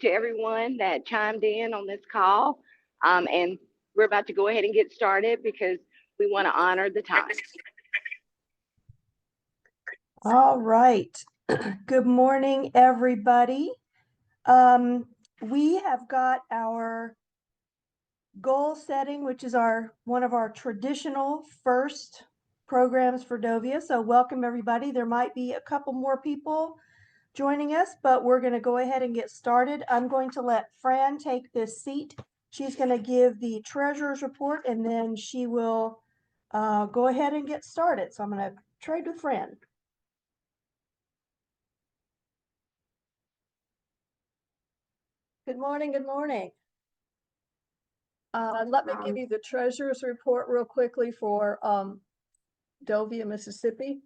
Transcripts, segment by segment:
to everyone that chimed in on this call. And we're about to go ahead and get started because we want to honor the time. All right. Good morning, everybody. We have got our goal setting, which is one of our traditional first programs for DOVIA. So welcome, everybody. There might be a couple more people joining us, but we're going to go ahead and get started. I'm going to let Fran take this seat. She's going to give the treasurer's report, and then she will go ahead and get started. So I'm going to trade with Fran. Good morning. Good morning. Let me give you the treasurer's report real quickly for DOVIA, Mississippi.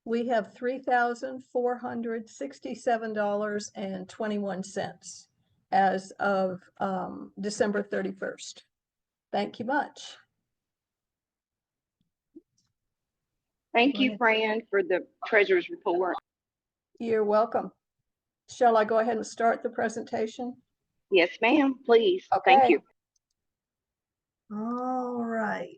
We have $3,467.21 as of December 31st. Thank you much. Thank you, Fran, for the treasurer's report. You're welcome. Shall I go ahead and start the presentation? Yes, ma'am, please. Okay. Thank you. All right.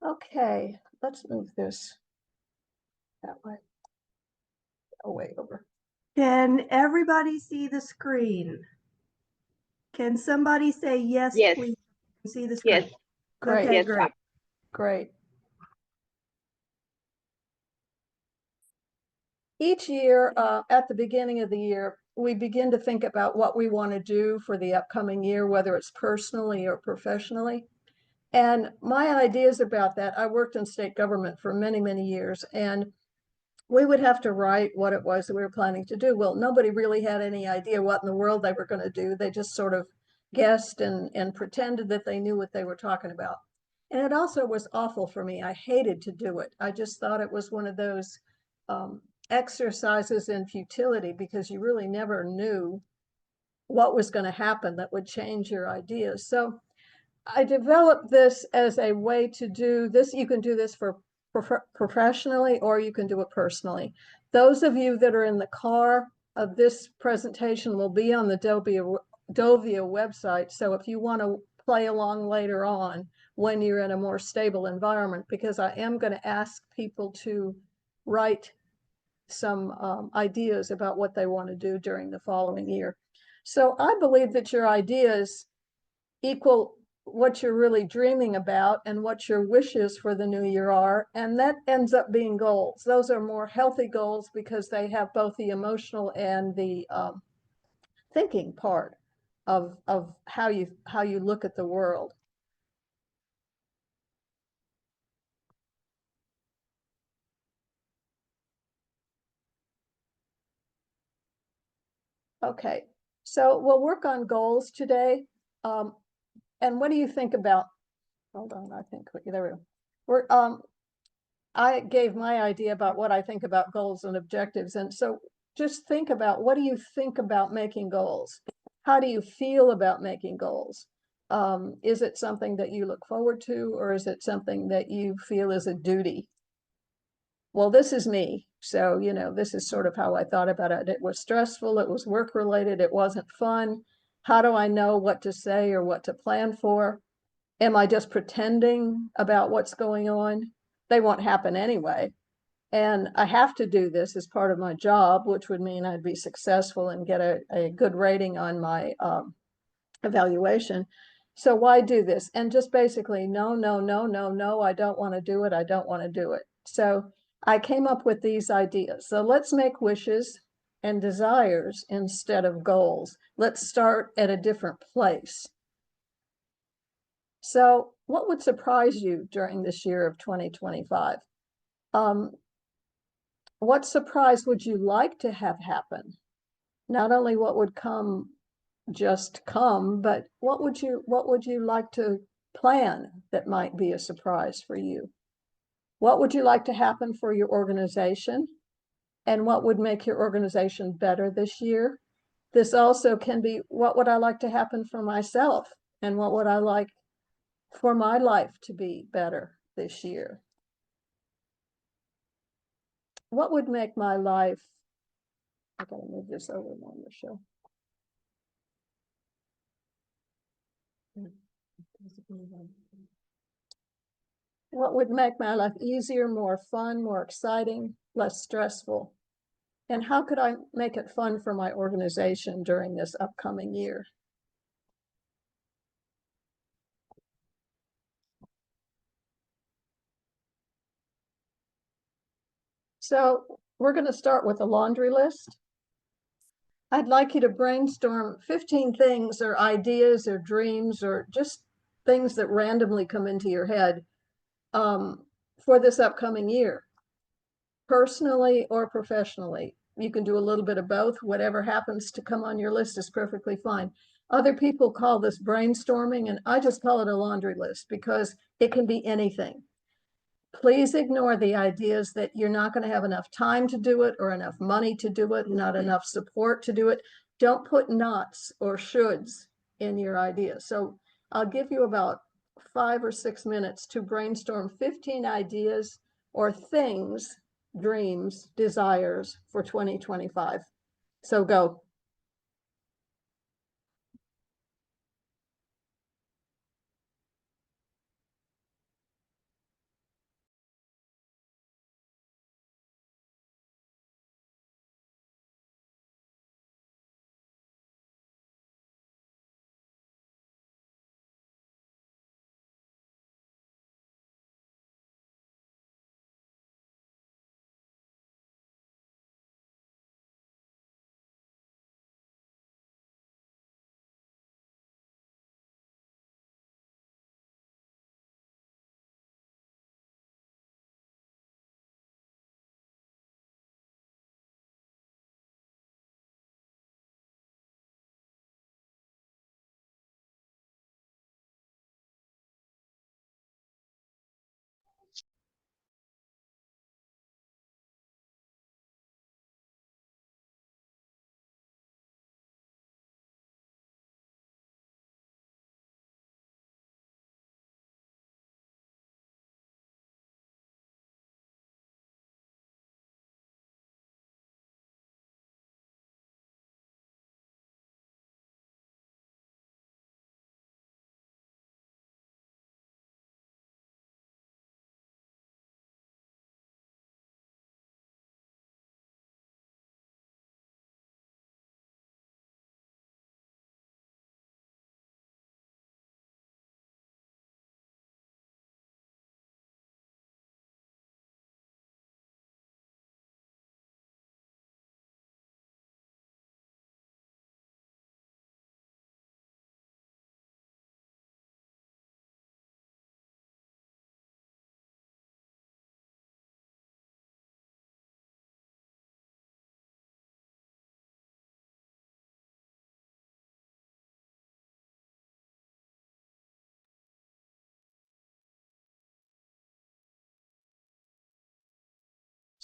Okay, let's move this that way. Oh, way over. Can everybody see the screen? Can somebody say yes, Yes. please? See the screen? Yes. Great. Okay, Yes. great. Great. Each year, at the beginning of the year, we begin to think about what we want to do for the upcoming year, whether it's personally or professionally. And my ideas about that, I worked in state government for many, many years, and we would have to write what it was that we were planning to do. Well, nobody really had any idea what in the world they were going to do. They just sort of guessed and pretended that they knew what they were talking about. And it also was awful for me. I hated to do it. I just thought it was one of those exercises in futility because you really never knew what was going to happen that would change your ideas. So I developed this as a way to do this. You can do this for professionally, or you can do it personally. Those of you that are in the car, this presentation will be on the DOVIA website. So if you want to play along later on when you're in a more stable environment, because I am going to ask people to write some ideas about what they want to do during the following year. So I believe that your ideas equal what you're really dreaming about and what your wishes for the new year are. And that ends up being goals. Those are more healthy goals because they have both the emotional and the thinking part of how you look at the world. Okay, so we'll work on goals today. And what do you think about, hold on, I think, there we go. I gave my idea about what I think about goals and objectives. And so just think about, what do you think about making goals? How do you feel about making goals? Is it something that you look forward to, or is it something that you feel is a duty? Well, this is me. So, this is sort of how I thought about it. It was stressful. It was work related. It wasn't fun. How do I know what to say or what to plan for? Am I just pretending about what's going on? They won't happen anyway. And I have to do this as part of my job, which would mean I'd be successful and get a good rating on my evaluation. So why do this? And just basically, no, no, no, no, no, I don't want to do it. I don't want to do it. So I came up with these ideas. So let's make wishes and desires instead of goals. Let's start at a different place. So what would surprise you during this year of 2025? What surprise would you like to have happen? Not only what would come, just come, but what would you like to plan that might be a surprise for you? What would you like to happen for your organization? And what would make your organization better this year? This also can be, what would I like to happen for myself? And what would I like for my life to be better this year? What would make my life, I gotta move this over on the show. What would make my life easier, more fun, more exciting, less stressful? And how could I make it fun for my organization during this upcoming year? So we're going to start with a laundry list. I'd like you to brainstorm 15 things or ideas or dreams or just things that randomly come into your head for this upcoming year, personally or professionally. You can do a little bit of both. Whatever happens to come on your list is perfectly fine. Other people call this brainstorming, and I just call it a laundry list because it can be anything. Please ignore the ideas that you're not going to have enough time to do it or enough money to do it, not enough support to do it. Don't put nots or shoulds in your ideas. So I'll give you about 5 or 6 minutes to brainstorm 15 ideas or things, dreams, desires for 2025. So go.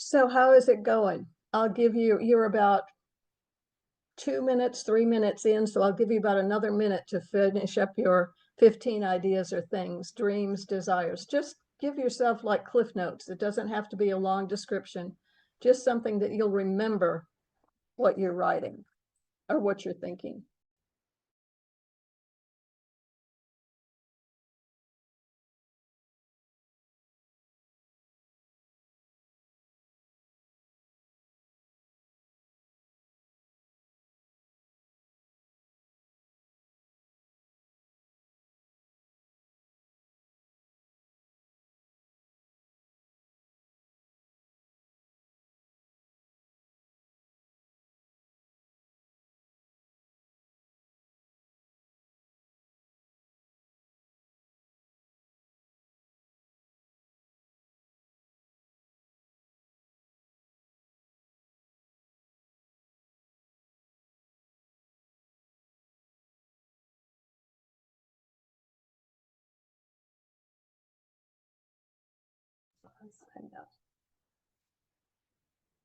So how is it going? I'll give you, you're about 2 minutes, 3 minutes in, so I'll give you about another minute to finish up your 15 ideas or things, dreams, desires. Just give yourself like cliff notes. It doesn't have to be a long description, just something that you'll remember what you're writing or what you're thinking.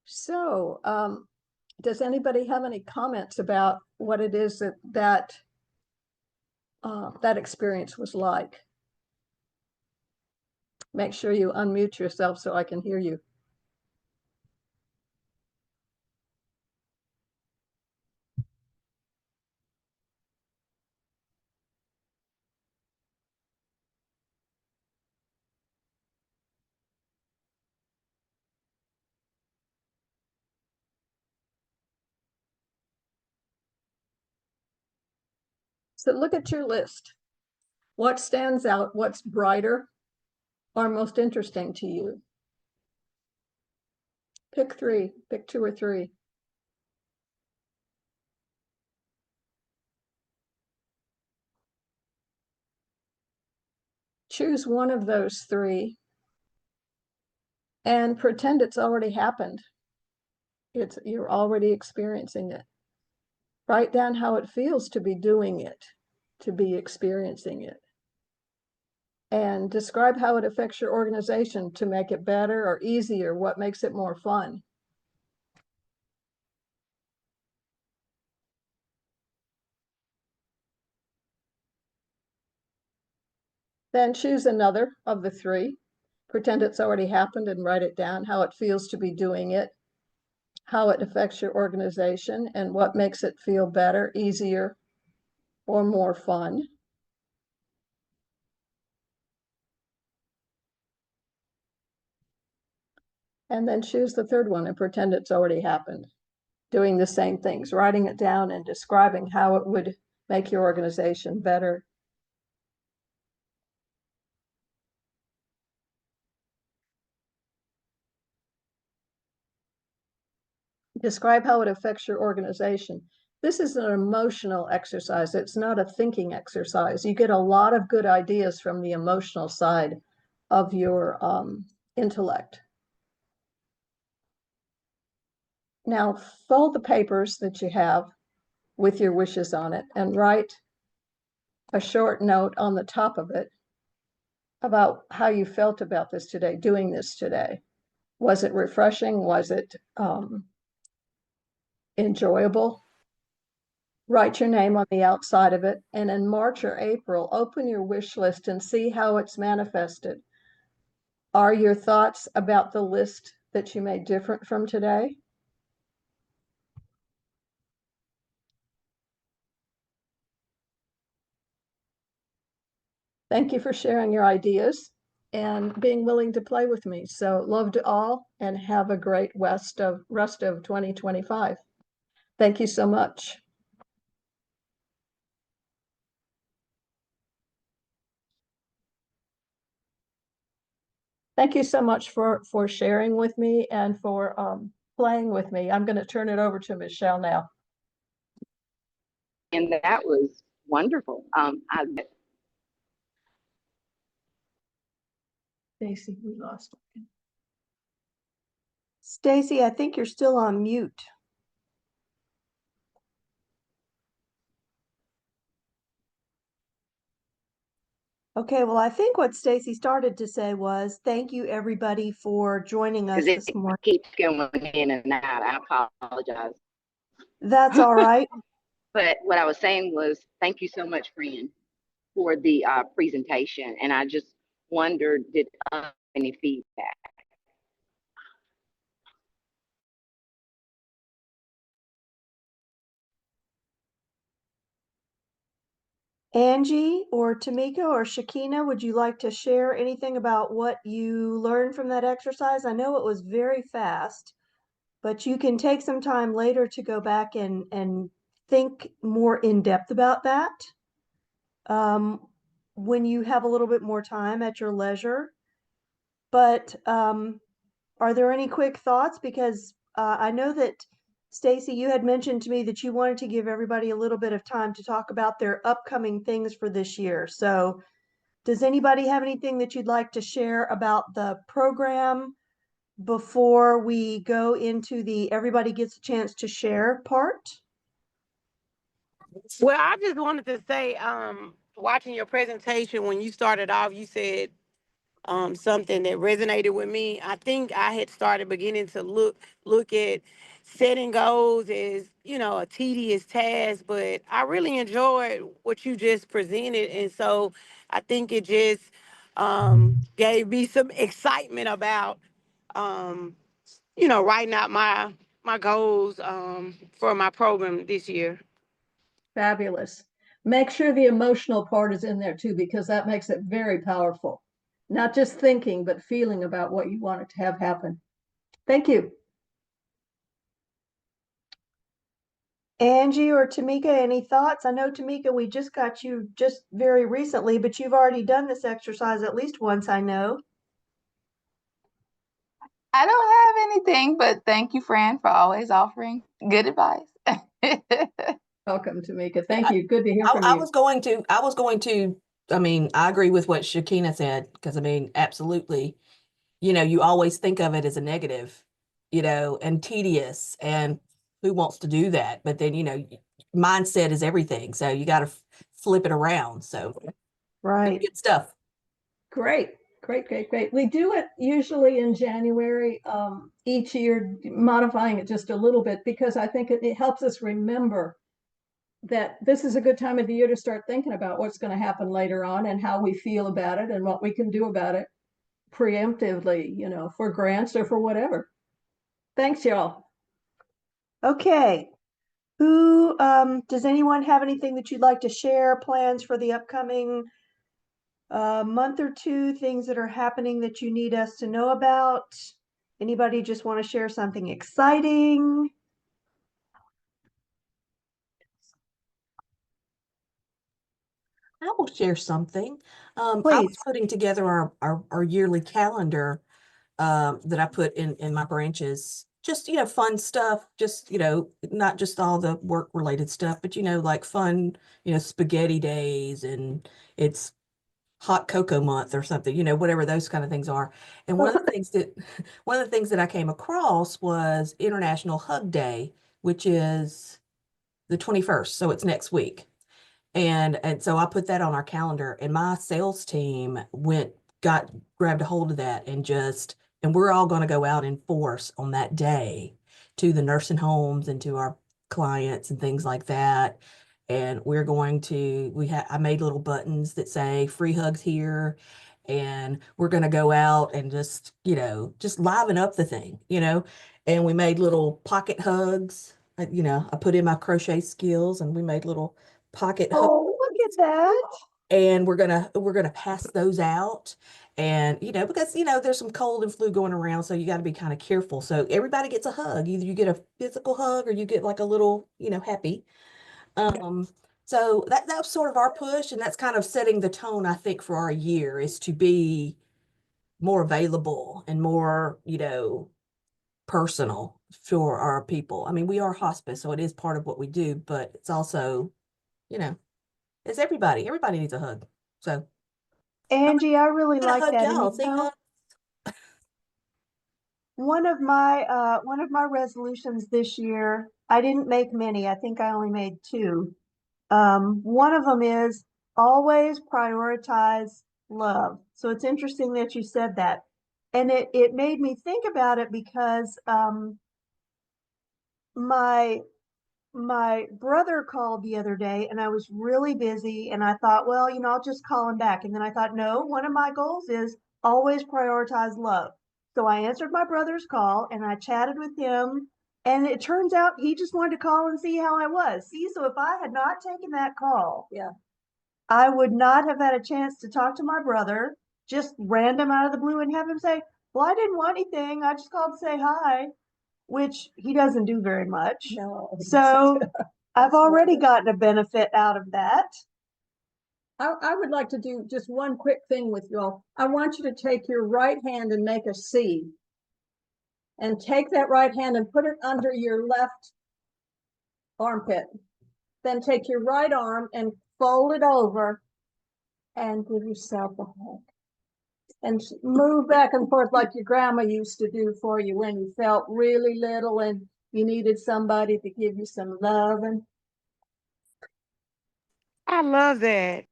So, does anybody have any comments about what it is that experience was like? Make sure you unmute yourself so I can hear you. So look at your list. What stands out? What's brighter or most interesting to you? Pick three, pick two or three. Choose one of those three and pretend it's already happened. You're already experiencing it. Write down how it feels to be doing it, to be experiencing it. And describe how it affects your organization to make it better or easier, what makes it more fun. Then choose another of the three. Pretend it's already happened and write it down, how it feels to be doing it, how it affects your organization, and what makes it feel better, easier, or more fun. And then choose the third one and pretend it's already happened. Doing the same things, writing it down and describing how it would make your organization better. Describe how it affects your organization. This is an emotional exercise. It's not a thinking exercise. You get a lot of good ideas from the emotional side of your intellect. Now fold the papers that you have with your wishes on it and write a short note on the top of it about how you felt about this today, doing this today. Was it refreshing? Was it enjoyable? Write your name on the outside of it, and in March or April, open your wish list and see how it's manifested. Are your thoughts about the list that you made different from today? Thank you for sharing your ideas and being willing to play with me. So love to all and have a great rest of 2025. Thank you so much. Thank you so much for sharing with me and for playing with me. I'm going to turn it over to Michelle now. And that was wonderful. Stacy, we lost. Stacy, I think you're still on mute. Okay, well, I think what Stacy started to say was, thank you everybody for joining us because this it morning. keeps going in and out. I apologize. That's all right. But what I was saying was, thank you so much, Fran, for the presentation. And I just wondered, did any feedback? Angie or Tamika or Shakina, would you like to share anything about what you learned from that exercise? I know it was very fast, but you can take some time later to go back and think more in depth about that when you have a little bit more time at your leisure. But are there any quick thoughts? Because I know that Stacy, you had mentioned to me that you wanted to give everybody a little bit of time to talk about their upcoming things for this year. So does anybody have anything that you'd like to share about the program before we go into the everybody gets a chance to share part? Well, I just wanted to say, watching your presentation, when you started off, you said something that resonated with me. I think I had started beginning to look at setting goals as, a tedious task, but I really enjoyed what you just presented. And so I think it just gave me some excitement about, writing out my goals for my program this year. Fabulous. Make sure the emotional part is in there too, because that makes it very powerful. Not just thinking, but feeling about what you want it to have happen. Thank you. Angie or Tamika, any thoughts? I know, Tamika, we just got you just very recently, but you've already done this exercise at least once, I know. I don't have anything, but thank you, Fran, for always offering good advice. Welcome, Tamika. Thank you. Good to hear from I you. was going to, I mean, I agree with what Shakina said, because I mean, absolutely, you always think of it as a negative, and tedious, and who wants to do that? But then, mindset is everything. So you got to flip it around. So Right. good stuff. Great. We do it usually in January, each year, modifying it just a little bit, because I think it helps us remember that this is a good time of the year to start thinking about what's going to happen later on and how we feel about it and what we can do about it preemptively, for grants or for whatever. Thanks, y'all. Okay. Does anyone have anything that you'd like to share? Plans for the upcoming month or two, things that are happening that you need us to know about? Anybody just want to share something exciting? I will share something. I was Please. putting together our yearly calendar that I put in my branches. Just, fun stuff, just, not just all the work related stuff, but, like fun, spaghetti days, and it's hot cocoa month or something, whatever those kind of things are. And one of the things that I came across was International Hug Day, which is the 21st. So it's next week. And so I put that on our calendar, and my sales team grabbed a hold of that, and we're all going to go out in force on that day to the nursing homes and to our clients and things like that. And we're going to, I made little buttons that say free hugs here. And we're going to go out and just liven up the thing, and we made little pocket hugs. I put in my crochet skills, and we made little pocket hugs. Oh, look at that. And we're gonna pass those out. And because there's some cold and flu going around, so you got to be kind of careful. So everybody gets a hug. Either you get a physical hug or you get like a little happy. So that's sort of our push, and that's kind of setting the tone, I think, for our year, is to be more available and more personal for our people. I mean, we are hospice, so it is part of what we do, but it's also it's everybody. Everybody needs a hug. So Angie, I really I'm gonna like hug that. And y'all. See, one of my resolutions this year, I didn't make many. I think I only made two. One of them is always prioritize love. So it's interesting that you said that. And it made me think about it because my my brother called the other day and I was really busy and I thought, well, I'll just call him back. And then I thought, no, one of my goals is always prioritize love. So I answered my brother's call and I chatted with him. And it turns out he just wanted to call and see how I was. See, so if I had not taken that call, Yeah. I would not have had a chance to talk to my brother, just random out of the blue, and have him say, well, I didn't want anything. I just called to say hi, which he doesn't do very much. No. So I've already gotten a benefit out of that. I would like to do just one quick thing with you all. I want you to take your right hand and make a C. And take that right hand and put it under your left armpit. Then take your right arm and fold it over and give yourself a hug. And move back and forth like your grandma used to do for you when you felt really little and you needed somebody to give you some love. And I love that.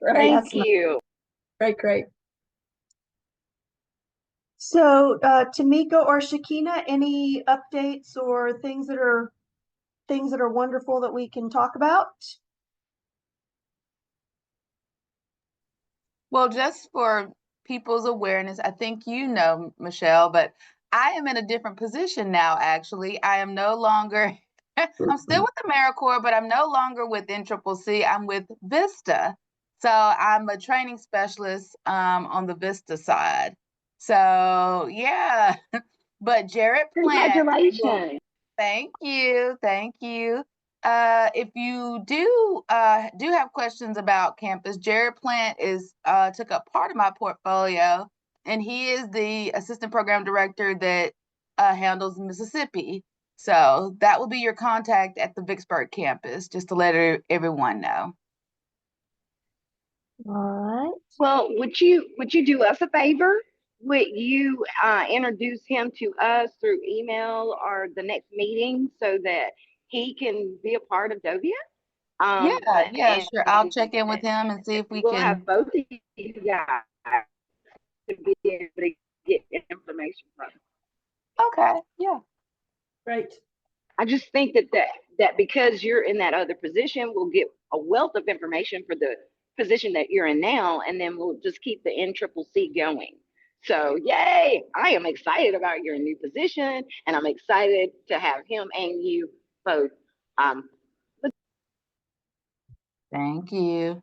great, Thank you. great. So, Tamika or Shakina, any updates or things that are wonderful that we can talk about? Well, just for people's awareness, I think you know, Michelle, but I am in a different position now, actually. I am no longer, I'm still with AmeriCorps, but I'm no longer with NCCC. I'm with Vista. So I'm a training specialist on the Vista side. So yeah, but Jared Plant will. Congratulations. Thank you. Thank you. If you do have questions about campus, Jared Plant is took up part of my portfolio, and he is the assistant program director that handles Mississippi. So that will be your contact at the Vicksburg campus, just to let everyone know. All right. Well, would you do us a favor? Would you introduce him to us through email or the next meeting so that he can be a part of DOVIA? Yeah, And sure. I'll check in with him and see if we we'll can. have both of you guys to be able to get information from. Okay, yeah. Great. I just think that because you're in that other position, we'll get a wealth of information for the position that you're in now, and then we'll just keep the NCCC going. So, yay! I am excited about your new position, and I'm excited to have him and you both. Thank you.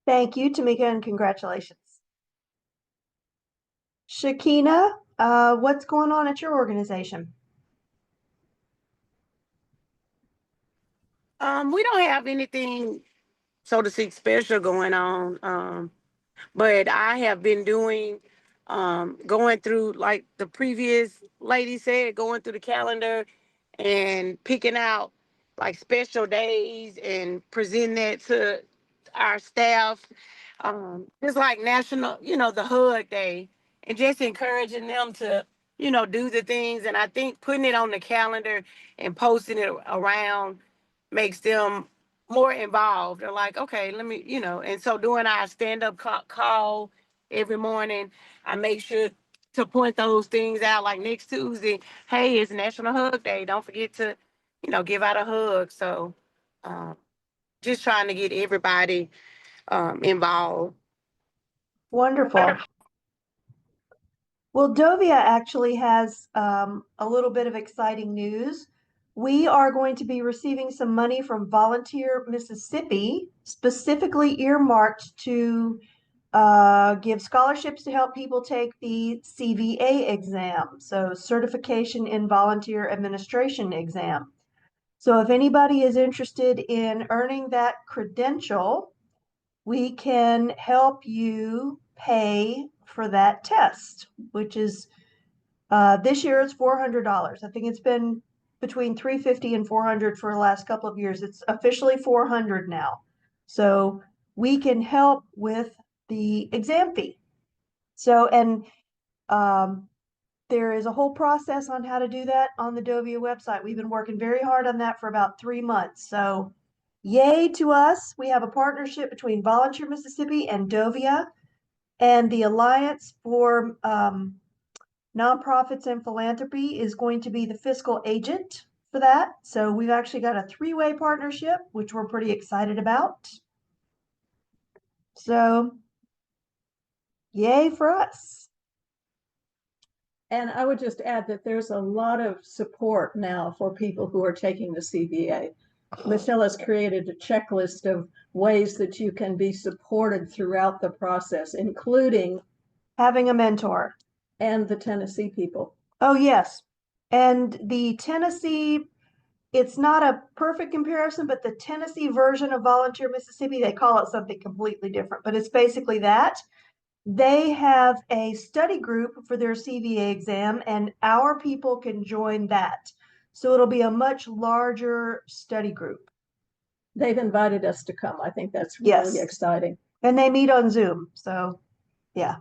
Thank you, Tamika, and congratulations. Shakina, what's going on at your organization? We don't have anything, so to speak, special going on. But I have been doing, going through, like the previous lady said, going through the calendar and picking out like special days and presenting that to our staff. Just like national, the hug day, and just encouraging them to, do the things. And I think putting it on the calendar and posting it around makes them more involved. They're like, okay, let me, and so doing our stand-up call every morning, I make sure to point those things out. Like next Tuesday, hey, it's National Hug Day. Don't forget to, give out a hug. So just trying to get everybody involved. Wonderful. Well, Dovia actually has a little bit of exciting news. We are going to be receiving some money from Volunteer Mississippi, specifically earmarked to give scholarships to help people take the CVA exam, so Certification in Volunteer Administration exam. So if anybody is interested in earning that credential, we can help you pay for that test, which is this year it's $400. I think it's been between $350 and $400 for the last couple of years. It's officially $400 now. So we can help with the exam fee. So, and there is a whole process on how to do that on the DOVIA website. We've been working very hard on that for about 3 months. So yay to us. We have a partnership between Volunteer Mississippi and DOVIA, and the Alliance for Nonprofits and Philanthropy is going to be the fiscal agent for that. So we've actually got a 3-way partnership, which we're pretty excited about. So yay for us. And I would just add that there's a lot of support now for people who are taking the CVA. Michelle has created a checklist of ways that you can be supported throughout the process, including having a mentor. And the Tennessee people. Oh, yes. And the Tennessee, it's not a perfect comparison, but the Tennessee version of Volunteer Mississippi, they call it something completely different, but it's basically that. They have a study group for their CVA exam, and our people can join that. So it'll be a much larger study group. They've invited us to come. I think that's really exciting. And they meet on Zoom. So, yeah.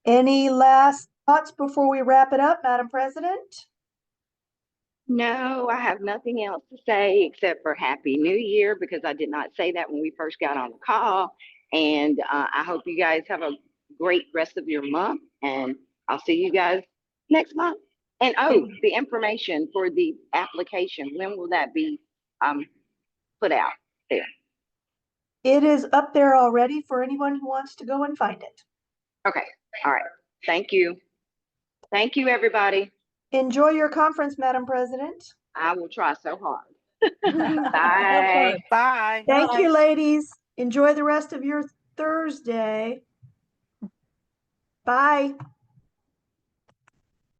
Any last thoughts before we wrap it up, Madam President? No, I have nothing else to say except for Happy New Year, because I did not say that when we first got on the call. And I hope you guys have a great rest of your month, and I'll see you guys next month. And the information for the application, when will that be put out there? It is up there already for anyone who wants to go and find it. Okay. All right. Thank you. Thank you, everybody. Enjoy your conference, Madam President. I will try so hard. Have Bye. fun. Bye. Thank Bye. you, ladies. Enjoy the rest of your Thursday. Bye.